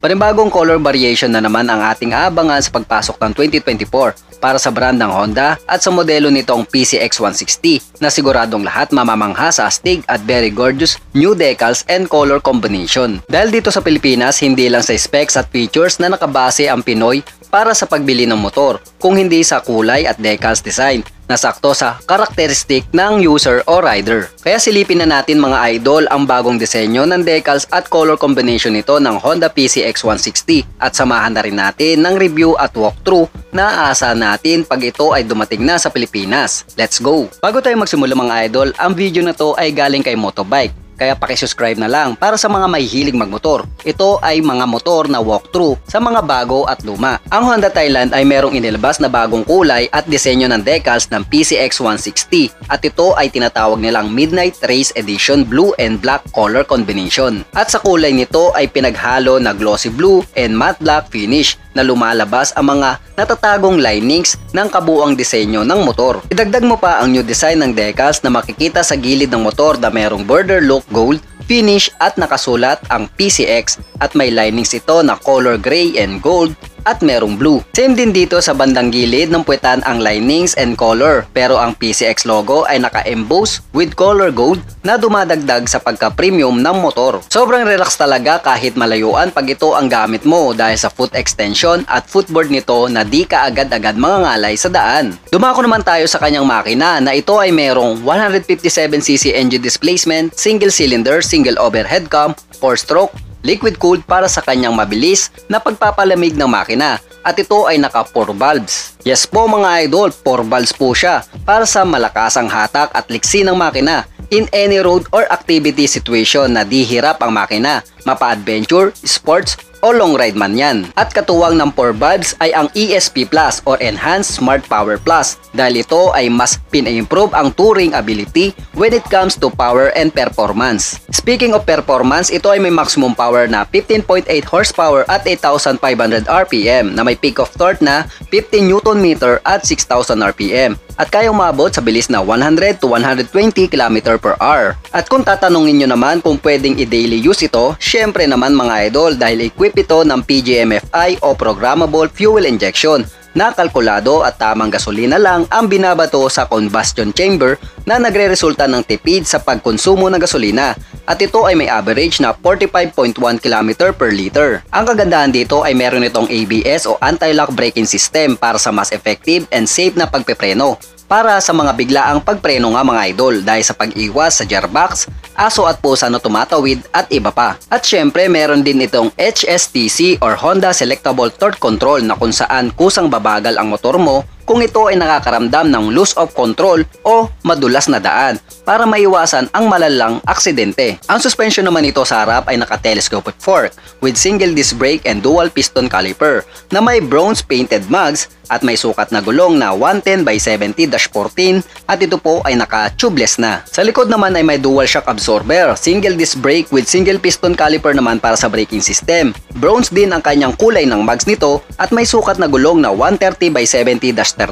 Panibagong color variation na naman ang ating aabangan sa pagpasok ng 2024 para sa brand ng Honda at sa modelo nitong PCX 160 na siguradong lahat mamamangha sa astig at very gorgeous new decals and color combination. Dahil dito sa Pilipinas, hindi lang sa specs at features na nakabase ang Pinoy para sa pagbili ng motor, kung hindi sa kulay at decals design na sakto sa karakteristik ng user o rider. Kaya silipin na natin mga idol ang bagong disenyo ng decals at color combination nito ng Honda PCX 160 at samahan na rin natin ng review at walkthrough na aasahan natin pag ito ay dumating na sa Pilipinas. Let's go! Bago tayo magsimula mga idol, ang video na to ay galing kay Motobike. Kaya pakisubscribe na lang para sa mga mahihilig magmotor. Ito ay mga motor na walkthrough sa mga bago at luma. Ang Honda Thailand ay merong inilabas na bagong kulay at disenyo ng decals ng PCX 160 at ito ay tinatawag nilang Midnight Race Edition Blue and Black color combination. At sa kulay nito ay pinaghalo na glossy blue and matte black finish na lumalabas ang mga natatagong linings ng kabuuang disenyo ng motor. Idagdag mo pa ang new design ng decals na makikita sa gilid ng motor na merong border look gold finish at nakasulat ang PCX at may linings ito na color gray and gold at merong blue. Same din dito sa bandang gilid ng puwetan ang linings and color, pero ang PCX logo ay naka-emboss with color gold na dumadagdag sa pagka-premium ng motor. Sobrang relax talaga kahit malayuan pag ito ang gamit mo dahil sa foot extension at footboard nito na di ka agad-agad mangangalay sa daan. Dumako naman tayo sa kanyang makina na ito ay merong 157cc engine displacement, single cylinder, single overhead cam, 4-stroke, liquid cooled para sa kanyang mabilis na pagpapalamig ng makina at ito ay naka 4 valves. Yes po mga idol, 4 valves po siya para sa malakasang hatak at liksi ng makina in any road or activity situation na di hirap ang makina, mapa-adventure, sports, o long ride man yan. At katuwang ng 4 valves ay ang ESP Plus or Enhanced Smart Power Plus dahil ito ay mas pina-improve ang touring ability when it comes to power and performance. Speaking of performance, ito ay may maximum power na 15.8 horsepower at 8,500 RPM na may peak of torque na 50 Nm at 6,000 RPM at kayang maabot sa bilis na 100 to 120 km per hour. At kung tatanungin nyo naman kung pwedeng i-daily use ito, syempre naman mga idol dahil equipped ito ng PGMFI o Programmable Fuel Injection na kalkulado at tamang gasolina lang ang binabato sa combustion chamber na nagre-resulta ng tipid sa pagkonsumo ng gasolina at ito ay may average na 45.1 km per liter. Ang kagandahan dito ay meron itong ABS o anti-lock braking system para sa mas effective and safe na pagpepreno para sa mga biglaang pagpreno nga mga idol dahil sa pag-iwas sa gearbox, aso at pusa na tumatawid at iba pa. At syempre meron din itong HSTC or Honda Selectable Torque Control na kung saan kusang babagal ang motor mo kung ito ay nakakaramdam ng loss of control o madulas na daan para maiwasan ang malalang aksidente. Ang suspension naman nito sa harap ay naka-telescopic fork with single disc brake and dual piston caliper na may bronze painted mugs at may sukat na gulong na 110/70-14 at ito po ay naka-tubeless na. Sa likod naman ay may dual shock absorber, single disc brake with single piston caliper naman para sa braking system. Bronze din ang kanyang kulay ng mugs nito at may sukat na gulong na 130/70-13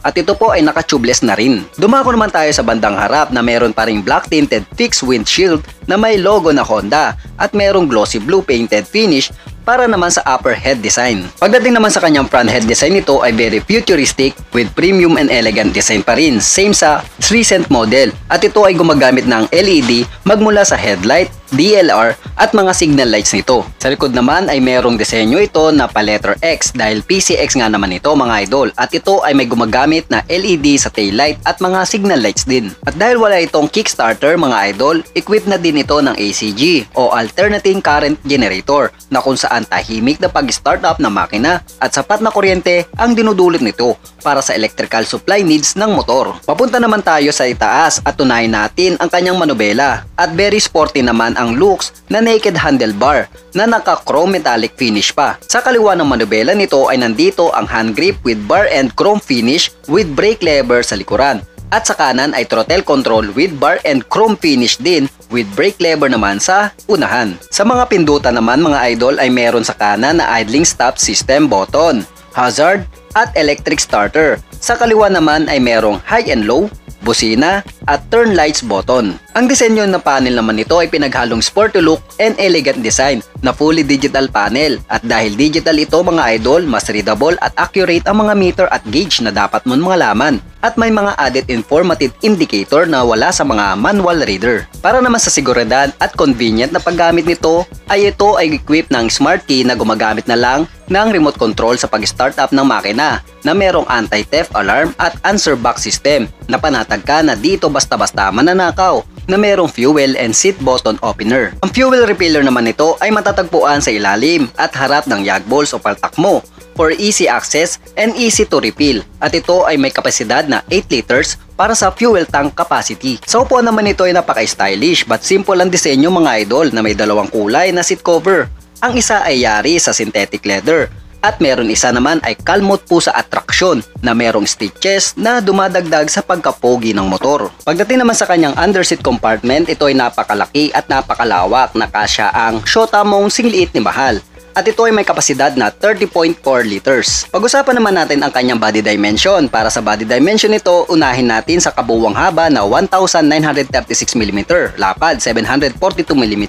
at ito po ay naka-tubeless na rin. Dumako naman tayo sa bandang harap na meron pa ring black tinted fixed windshield na may logo na Honda at merong glossy blue painted finish para naman sa upper head design. Pagdating naman sa kanyang front head design nito ay very futuristic with premium and elegant design pa rin, same sa recent model at ito ay gumagamit ng LED magmula sa headlight, DLR at mga signal lights nito. Sa likod naman ay merong disenyo ito na pa letter X dahil PCX nga naman ito mga idol at ito ay may gumagamit na LED sa taillight at mga signal lights din. At dahil wala itong kickstarter mga idol, equipped na din ito ng ACG o Alternating Current Generator na kung saan tahimik na pag-start up ng makina at sapat na kuryente ang dinudulot nito para sa electrical supply needs ng motor. Papunta naman tayo sa itaas at tunayin natin ang kanyang manubela at very sporty naman ang looks na naked handlebar na naka-chrome metallic finish pa. Sa kaliwa ng manubela nito ay nandito ang hand grip with bar and chrome finish with brake lever sa likuran. At sa kanan ay throttle control with bar and chrome finish din with brake lever naman sa unahan. Sa mga pindutan naman mga idol ay meron sa kanan na idling stop system button, hazard at electric starter Sa kaliwa naman ay merong high and low, busina, at turn lights button. Ang disenyo ng panel naman nito ay pinaghalong sporty look and elegant design na fully digital panel. At dahil digital ito mga idol, mas readable at accurate ang mga meter at gauge na dapat mong malaman. At may mga added informative indicator na wala sa mga manual reader. Para naman sa seguridad at convenient na paggamit nito, ay ito ay equipped ng smart key na gumagamit na lang ng remote control sa pag-start up ng makina na merong anti-theft alarm at answer box system na panatag ka na dito basta-basta mananakaw na merong fuel and seat button opener. Ang fuel refiller naman nito ay matatagpuan sa ilalim at harap ng yag balls o paltak mo for easy access and easy to refill. At ito ay may kapasidad na 8 liters para sa fuel tank capacity. Sa upuan naman ito ay napaka-stylish but simple ang disenyo mga idol na may dalawang kulay na seat cover. Ang isa ay yari sa synthetic leather at meron isa naman ay kalmot po sa attraction na merong stitches na dumadagdag sa pagkapogi ng motor. Pagdating naman sa kanyang underseat compartment, ito ay napakalaki at napakalawak na kasya ang Shota mong singliit ni Mahal. At ito ay may kapasidad na 30.4 liters. Pag-usapan naman natin ang kanyang body dimension. Para sa body dimension nito, unahin natin sa kabuuang haba na 1,936 mm, lapad 742 mm,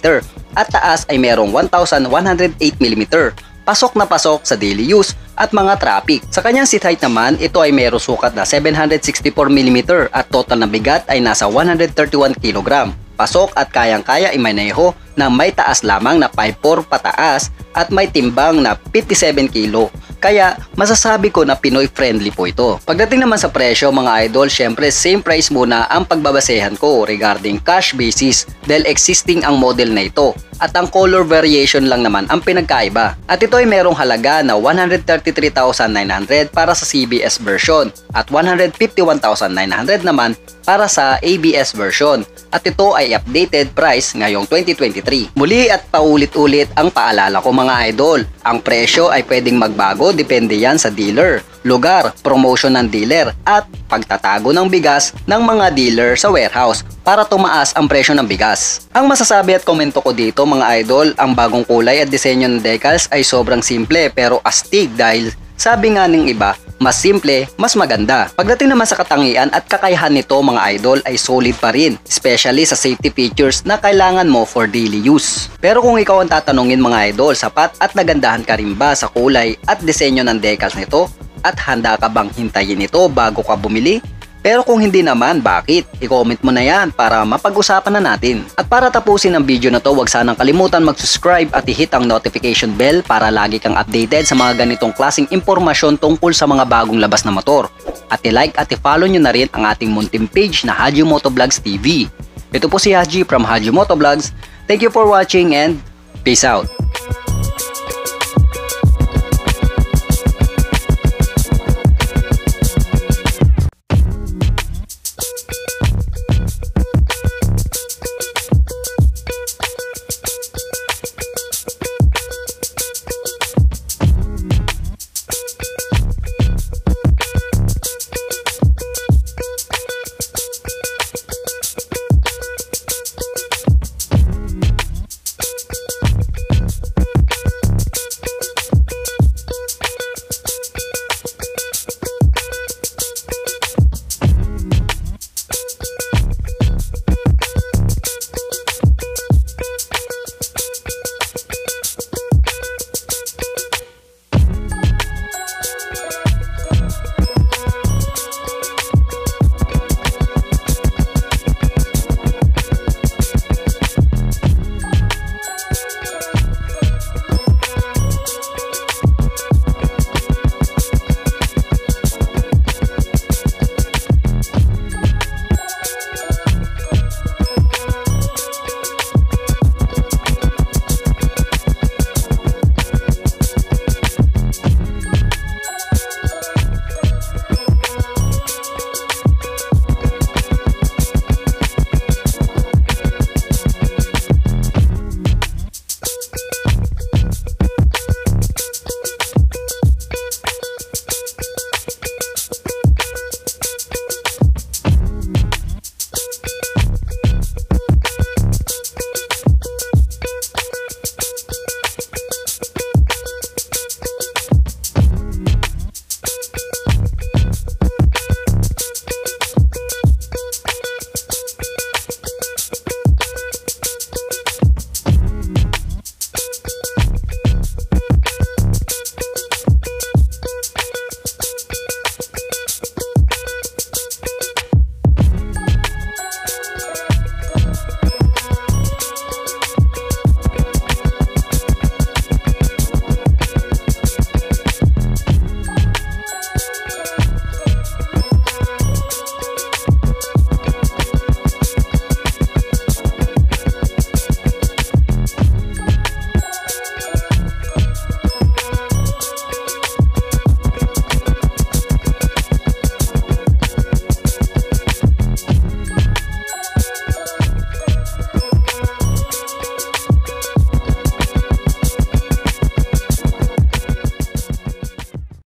at taas ay merong 1,108 mm. Pasok na pasok sa daily use at mga traffic. Sa kanyang seat height naman, ito ay mayroong sukat na 764 mm at total na bigat ay nasa 131 kg. Pasok at kayang-kaya imaneho na may taas lamang na 5'4" pataas at may timbang na 57 kg. Kaya masasabi ko na Pinoy friendly po ito. Pagdating naman sa presyo mga idol, syempre same price muna ang pagbabasehan ko regarding cash basis dahil existing ang model na ito. At ang color variation lang naman ang pinagkaiba. At ito ay merong halaga na 133,900 para sa CBS version at 151,900 naman para sa ABS version. At ito ay updated price ngayong 2023. Muli at paulit-ulit ang paalala ko mga idol. Ang presyo ay pwedeng magbago depende yan sa dealer, lugar, promotion ng dealer at pagtatago ng bigas ng mga dealer sa warehouse para tumaas ang presyo ng bigas. Ang masasabi at komento ko dito mga idol, ang bagong kulay at disenyo ng decals ay sobrang simple pero astig dahil sabi nga ng iba, mas simple, mas maganda. Pagdating naman sa katangian at kakayahan nito mga idol ay solid pa rin, especially sa safety features na kailangan mo for daily use. Pero kung ikaw ang tatanungin mga idol, sapat at nagandahan ka rin ba sa kulay at disenyo ng decals nito? At handa ka bang hintayin ito bago ka bumili? Pero kung hindi naman, bakit? I-comment mo na yan para mapag-usapan na natin. At para tapusin ang video na to, huwag sanang kalimutan mag-subscribe at i-hit ang notification bell para lagi kang updated sa mga ganitong klaseng impormasyon tungkol sa mga bagong labas na motor. At i-like at i-follow nyo na rin ang ating munting page na Haji Motovlogs TV. Ito po si Haji from Haji Motovlogs. Thank you for watching and peace out!